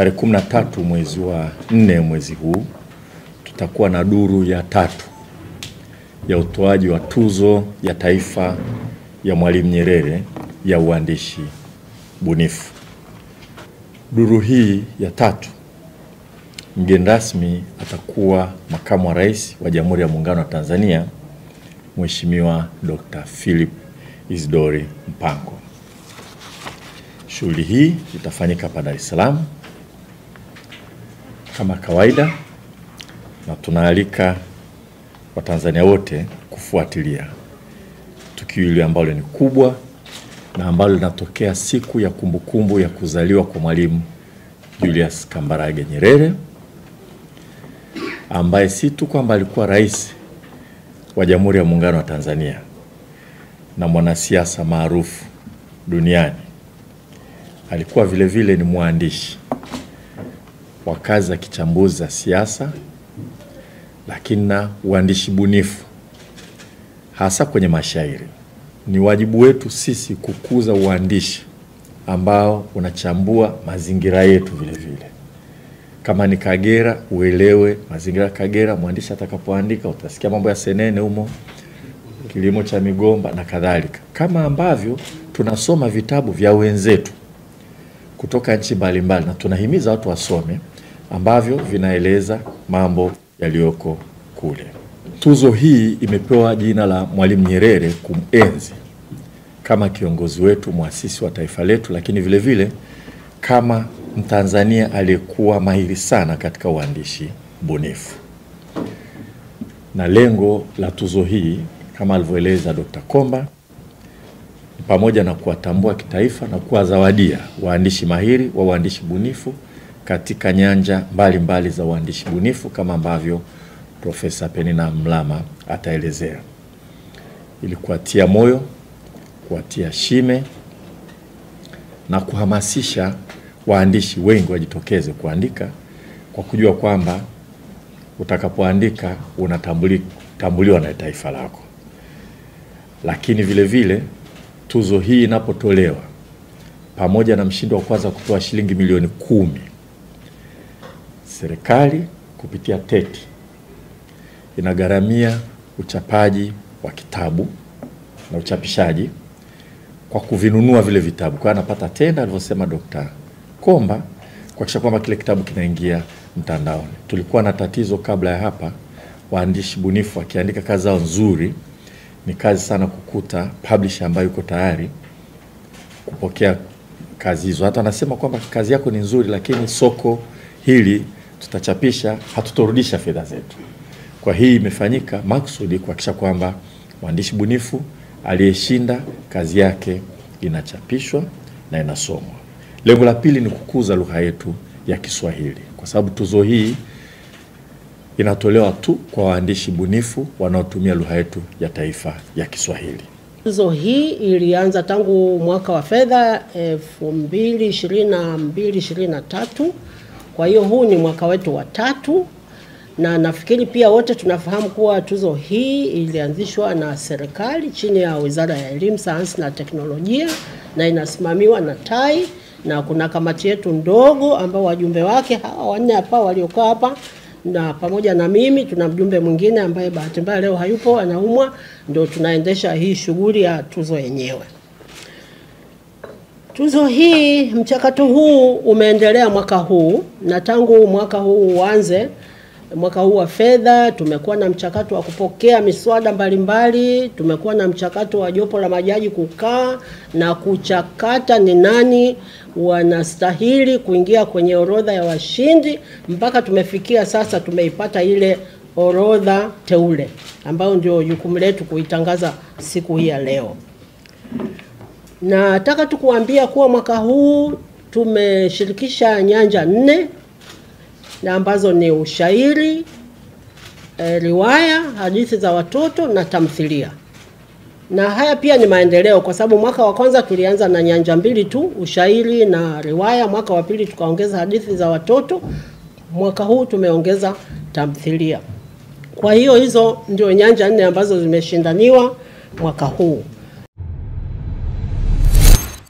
tarehe 13 mwezi wa 4 mwezi huu tutakuwa na duru ya 3 ya utoaji wa tuzo ya taifa ya Mwalimu Nyerere ya uandishi bunifu. Duru hii ya 3, mgeni rasmi atakuwa Makamu wa Rais wa Jamhuri ya Muungano wa Tanzania, Mheshimiwa Dr. Philip Isdori Mpango. Shughuli hii itafanyika hapa Dar es Salaam kama kawaida, na tunaalika Watanzania wote kufuatilia tukio hili ambalo ni kubwa na ambalo linatokea siku ya kumbukumbu ya kuzaliwa kwa Mwalimu Julius Kambarage Nyerere, ambaye si tu kwamba alikuwa rais wa Jamhuri ya Muungano wa Tanzania na mwanasiasa maarufu duniani, alikuwa vile vile ni mwandishi wa kazi za kichambuzi za siasa, lakini na uandishi bunifu hasa kwenye mashairi. Ni wajibu wetu sisi kukuza uandishi ambao unachambua mazingira yetu vile vile. Kama ni Kagera, uelewe mazingira ya Kagera. Mwandishi atakapoandika utasikia mambo ya senene humo, kilimo cha migomba na kadhalika. Kama ambavyo tunasoma vitabu vya wenzetu kutoka nchi mbalimbali na tunahimiza watu wasome ambavyo vinaeleza mambo yaliyoko kule. Tuzo hii imepewa jina la Mwalimu Nyerere kumenzi kama kiongozi wetu, muasisi wa taifa letu, lakini vile vile kama Mtanzania aliyekuwa mahiri sana katika uandishi bunifu. Na lengo la tuzo hii kama alivyoeleza Dr. Komba pamoja na kuwatambua kitaifa na kuwazawadia waandishi mahiri wa uandishi bunifu katika nyanja mbalimbali za uandishi bunifu kama ambavyo Profesa Penina Mlama ataelezea, ili kuwatia moyo, kuwatia shime na kuhamasisha waandishi wengi wajitokeze kuandika, kwa kujua kwamba utakapoandika unatambuliwa na taifa lako. Lakini vile vile tuzo hii inapotolewa, pamoja na mshindi wa kwanza kutoa shilingi milioni 10, serikali kupitia TETI inagharamia uchapaji wa kitabu na uchapishaji kwa kuvinunua vile vitabu. Kwa anapata tenda alivyosema Dr. Komba kuhakikisha kwamba kile kitabu kinaingia mtandaoni. Tulikuwa na tatizo kabla ya hapa, waandishi bunifu wakiandika kazi zao nzuri, ni kazi sana kukuta publisher ambayo yuko tayari kupokea kazi hizo. Hata anasema kwamba kazi yako ni nzuri, lakini soko hili tutachapisha, hatutorudisha fedha zetu. Kwa hii imefanyika maksudi kuhakikisha kwamba mwandishi bunifu aliyeshinda kazi yake inachapishwa na inasomwa. Lengo la pili ni kukuza lugha yetu ya Kiswahili, kwa sababu tuzo hii inatolewa tu kwa waandishi bunifu wanaotumia lugha yetu ya taifa ya Kiswahili. Tuzo hii ilianza tangu mwaka wa fedha 2022-2023. Kwa hiyo huu ni mwaka wetu wa 3, na nafikiri pia wote tunafahamu kuwa tuzo hii ilianzishwa na serikali chini ya Wizara ya Elimu, Sayansi na Teknolojia, na inasimamiwa na TAI, na kuna kamati yetu ndogo ambao wajumbe wake hawa 4 hapa waliokaa hapa, na pamoja na mimi tuna mjumbe mwingine ambaye bahati mbaya leo hayupo, anaumwa, ndio tunaendesha hii shughuli ya tuzo yenyewe. Tuzo hii, mchakato huu umeendelea mwaka huu, na tangu mwaka huu uanze, mwaka huu wa fedha, tumekuwa na mchakato wa kupokea miswada mbalimbali, tumekuwa na mchakato wa jopo la majaji kukaa na kuchakata ni nani wanastahili kuingia kwenye orodha ya washindi, mpaka tumefikia sasa tumeipata ile orodha teule ambayo ndio jukumu letu kuitangaza siku hii ya leo. Nataka tukuambia kuwa mwaka huu tumeshirikisha nyanja 4 na ambazo ni ushairi, riwaya, hadithi za watoto na tamthilia. Na haya pia ni maendeleo, kwa sababu mwaka wa kwanza tulianza na nyanja 2 tu, ushairi na riwaya. Mwaka wa pili tukaongeza hadithi za watoto. Mwaka huu tumeongeza tamthilia. Kwa hiyo hizo ndio nyanja 4 ambazo zimeshindaniwa mwaka huu.